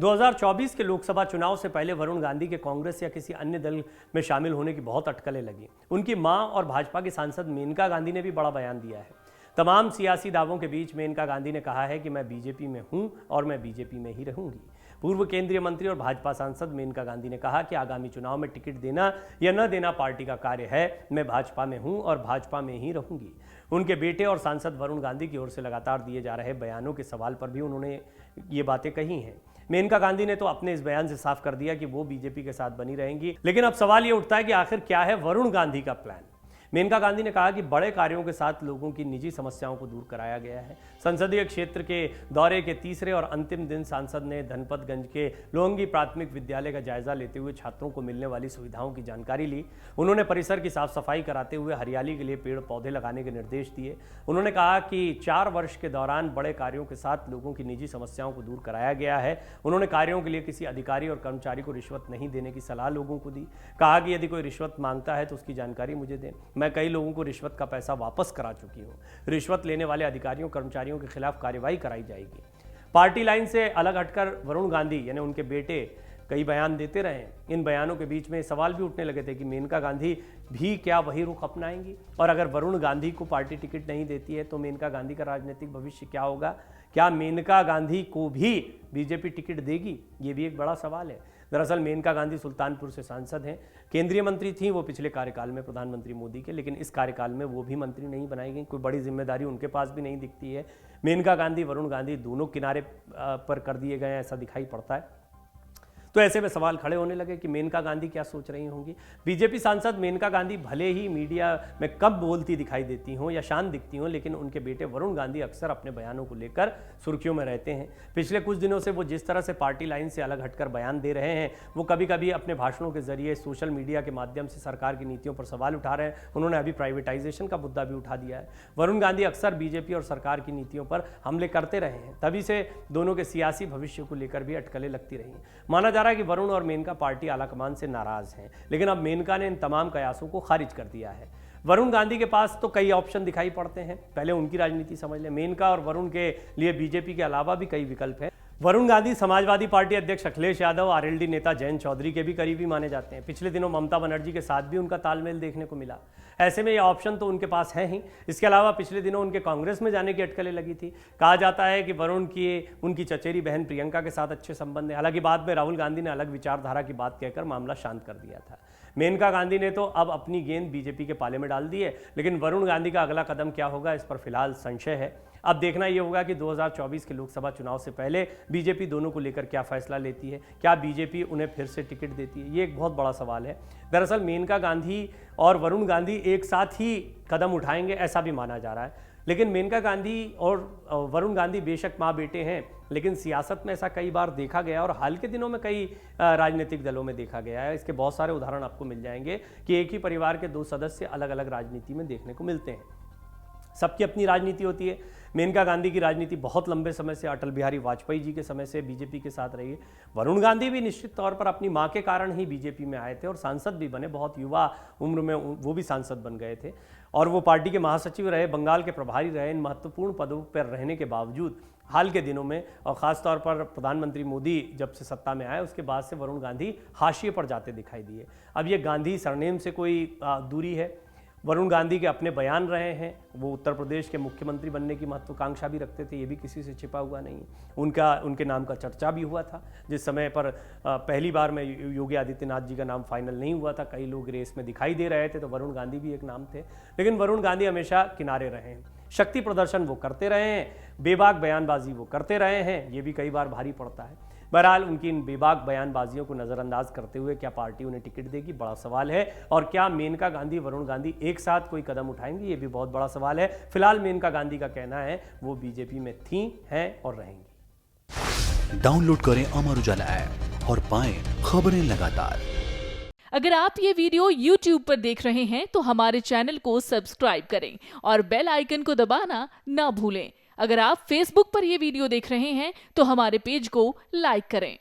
2024 के लोकसभा चुनाव से पहले वरुण गांधी के कांग्रेस या किसी अन्य दल में शामिल होने की बहुत अटकलें लगी। उनकी मां और भाजपा की सांसद मेनका गांधी ने भी बड़ा बयान दिया है। तमाम सियासी दावों के बीच मेनका गांधी ने कहा है कि मैं बीजेपी में हूं और मैं बीजेपी में ही रहूंगी। पूर्व केंद्रीय मंत्री और भाजपा सांसद मेनका गांधी ने कहा कि आगामी चुनाव में टिकट देना या न देना पार्टी का कार्य है। मैं भाजपा में हूं और भाजपा में ही रहूंगी। उनके बेटे और सांसद वरुण गांधी की ओर से लगातार दिए जा रहे बयानों के सवाल पर भी उन्होंने ये बातें कही हैं। मेनका गांधी ने तो अपने इस बयान से साफ कर दिया कि वो बीजेपी के साथ बनी रहेंगी, लेकिन अब सवाल ये उठता है कि आखिर क्या है वरुण गांधी का प्लान। मेनका गांधी ने कहा कि बड़े कार्यों के साथ लोगों की निजी समस्याओं को दूर कराया गया है। संसदीय क्षेत्र के दौरे के तीसरे और अंतिम दिन सांसद ने धनपतगंज के लोहंगी प्राथमिक विद्यालय का जायजा लेते हुए छात्रों को मिलने वाली सुविधाओं की जानकारी ली। उन्होंने परिसर की साफ सफाई कराते हुए हरियाली के लिए पेड़ पौधे लगाने के निर्देश दिए। उन्होंने कहा कि 4 वर्ष के दौरान बड़े कार्यों के साथ लोगों की निजी समस्याओं को दूर कराया गया है। उन्होंने कार्यों के लिए किसी अधिकारी और कर्मचारी को रिश्वत नहीं देने की सलाह लोगों को दी। कहा कि यदि कोई रिश्वत मांगता है तो उसकी जानकारी मुझे दें। मैं कई लोगों को रिश्वत का पैसा वापस करा चुकी हूं। रिश्वत लेने वाले अधिकारियों कर्मचारियों के खिलाफ कार्रवाई कराई जाएगी। पार्टी लाइन से अलग हटकर वरुण गांधी यानी उनके बेटे कई बयान देते रहे। इन बयानों के बीच में सवाल भी उठने लगे थे कि मेनका गांधी भी क्या वही रुख अपनाएंगी, और अगर वरुण गांधी को पार्टी टिकट नहीं देती है तो मेनका गांधी का राजनीतिक भविष्य क्या होगा। क्या मेनका गांधी को भी बीजेपी टिकट देगी, ये भी एक बड़ा सवाल है। दरअसल मेनका गांधी सुल्तानपुर से सांसद हैं, केंद्रीय मंत्री थी वो पिछले कार्यकाल में प्रधानमंत्री मोदी के, लेकिन इस कार्यकाल में वो भी मंत्री नहीं बनाई गई। कोई बड़ी जिम्मेदारी उनके पास भी नहीं दिखती है। मेनका गांधी वरुण गांधी दोनों किनारे पर कर दिए गए ऐसा दिखाई पड़ता है। तो ऐसे में सवाल खड़े होने लगे कि मेनका गांधी क्या सोच रही होंगी। बीजेपी सांसद मेनका गांधी भले ही मीडिया में कम बोलती दिखाई देती हों या शांत दिखती हों, लेकिन उनके बेटे वरुण गांधी अक्सर अपने बयानों को लेकर सुर्खियों में रहते हैं। पिछले कुछ दिनों से वो जिस तरह से पार्टी लाइन से अलग हटकर बयान दे रहे हैं, वो कभी कभी अपने भाषणों के जरिए सोशल मीडिया के माध्यम से सरकार की नीतियों पर सवाल उठा रहे हैं। उन्होंने अभी प्राइवेटाइजेशन का मुद्दा भी उठा दिया है। वरुण गांधी अक्सर बीजेपी और सरकार की नीतियों पर हमले करते रहे हैं, तभी से दोनों के सियासी भविष्य को लेकर भी अटकलें लगती रही। माना जा रहा है कि वरुण और मेनका पार्टी आलाकमान से नाराज हैं, लेकिन अब मेनका ने इन तमाम कयासों को खारिज कर दिया है। वरुण गांधी के पास तो कई ऑप्शन दिखाई पड़ते हैं। पहले उनकी राजनीति समझ लें। मेनका और वरुण के लिए बीजेपी के अलावा भी कई विकल्प हैं। वरुण गांधी समाजवादी पार्टी अध्यक्ष अखिलेश यादव, आरएलडी नेता जयंत चौधरी के भी करीबी माने जाते हैं। पिछले दिनों ममता बनर्जी के साथ भी उनका तालमेल देखने को मिला। ऐसे में ये ऑप्शन तो उनके पास है ही। इसके अलावा पिछले दिनों उनके कांग्रेस में जाने की अटकलें लगी थी। कहा जाता है कि वरुण की उनकी चचेरी बहन प्रियंका के साथ अच्छे संबंध है। हालांकि बाद में राहुल गांधी ने अलग विचारधारा की बात कहकर मामला शांत कर दिया था। मेनका गांधी ने तो अब अपनी गेंद बीजेपी के पाले में डाल दी है, लेकिन वरुण गांधी का अगला कदम क्या होगा इस पर फिलहाल संशय है। अब देखना यह होगा कि 2024 के लोकसभा चुनाव से पहले बीजेपी दोनों को लेकर क्या फैसला लेती है। क्या बीजेपी उन्हें फिर से टिकट देती है, ये एक बहुत बड़ा सवाल है। दरअसल मेनका गांधी और वरुण गांधी एक साथ ही कदम उठाएंगे ऐसा भी माना जा रहा है, लेकिन मेनका गांधी और वरुण गांधी बेशक माँ बेटे हैं, लेकिन सियासत में ऐसा कई बार देखा गया और हाल के दिनों में कई राजनीतिक दलों में देखा गया है। इसके बहुत सारे उदाहरण आपको मिल जाएंगे कि एक ही परिवार के 2 सदस्य अलग अलग राजनीति में देखने को मिलते हैं। सबकी अपनी राजनीति होती है। मेनका गांधी की राजनीति बहुत लंबे समय से अटल बिहारी वाजपेयी जी के समय से बीजेपी के साथ रही है। वरुण गांधी भी निश्चित तौर पर अपनी मां के कारण ही बीजेपी में आए थे और सांसद भी बने। बहुत युवा उम्र में वो भी सांसद बन गए थे और वो पार्टी के महासचिव रहे, बंगाल के प्रभारी रहे। इन महत्वपूर्ण पदों पर रहने के बावजूद हाल के दिनों में और ख़ासतौर पर प्रधानमंत्री मोदी जब से सत्ता में आए उसके बाद से वरुण गांधी हाशिए पर जाते दिखाई दिए। अब ये गांधी सरनेम से कोई दूरी है। वरुण गांधी के अपने बयान रहे हैं। वो उत्तर प्रदेश के मुख्यमंत्री बनने की महत्वाकांक्षा भी रखते थे, ये भी किसी से छिपा हुआ नहीं। उनके नाम का चर्चा भी हुआ था। जिस समय पर पहली बार में योगी आदित्यनाथ जी का नाम फाइनल नहीं हुआ था, कई लोग रेस में दिखाई दे रहे थे, तो वरुण गांधी भी एक नाम थे। लेकिन वरुण गांधी हमेशा किनारे रहे हैं। शक्ति प्रदर्शन वो करते रहे हैं, बेबाक बयानबाजी वो करते रहे हैं, ये भी कई बार भारी पड़ता है। बहरहाल उनकी इन बेबाक बयानबाजियों को नज़रअंदाज करते हुए क्या पार्टी उन्हें टिकट देगी, बड़ा सवाल है। और क्या मेनका गांधी वरुण गांधी एक साथ कोई कदम उठाएंगे, ये भी बहुत बड़ा सवाल है। फिलहाल मेनका गांधी का कहना है वो बीजेपी में थी, हैं और रहेंगी। डाउनलोड करें अमर उजाला ऐप और पाएं खबरें लगातार। अगर आप ये वीडियो YouTube पर देख रहे हैं तो हमारे चैनल को सब्सक्राइब करें और बेल आइकन को दबाना ना भूलें। अगर आप Facebook पर ये वीडियो देख रहे हैं तो हमारे पेज को लाइक करें।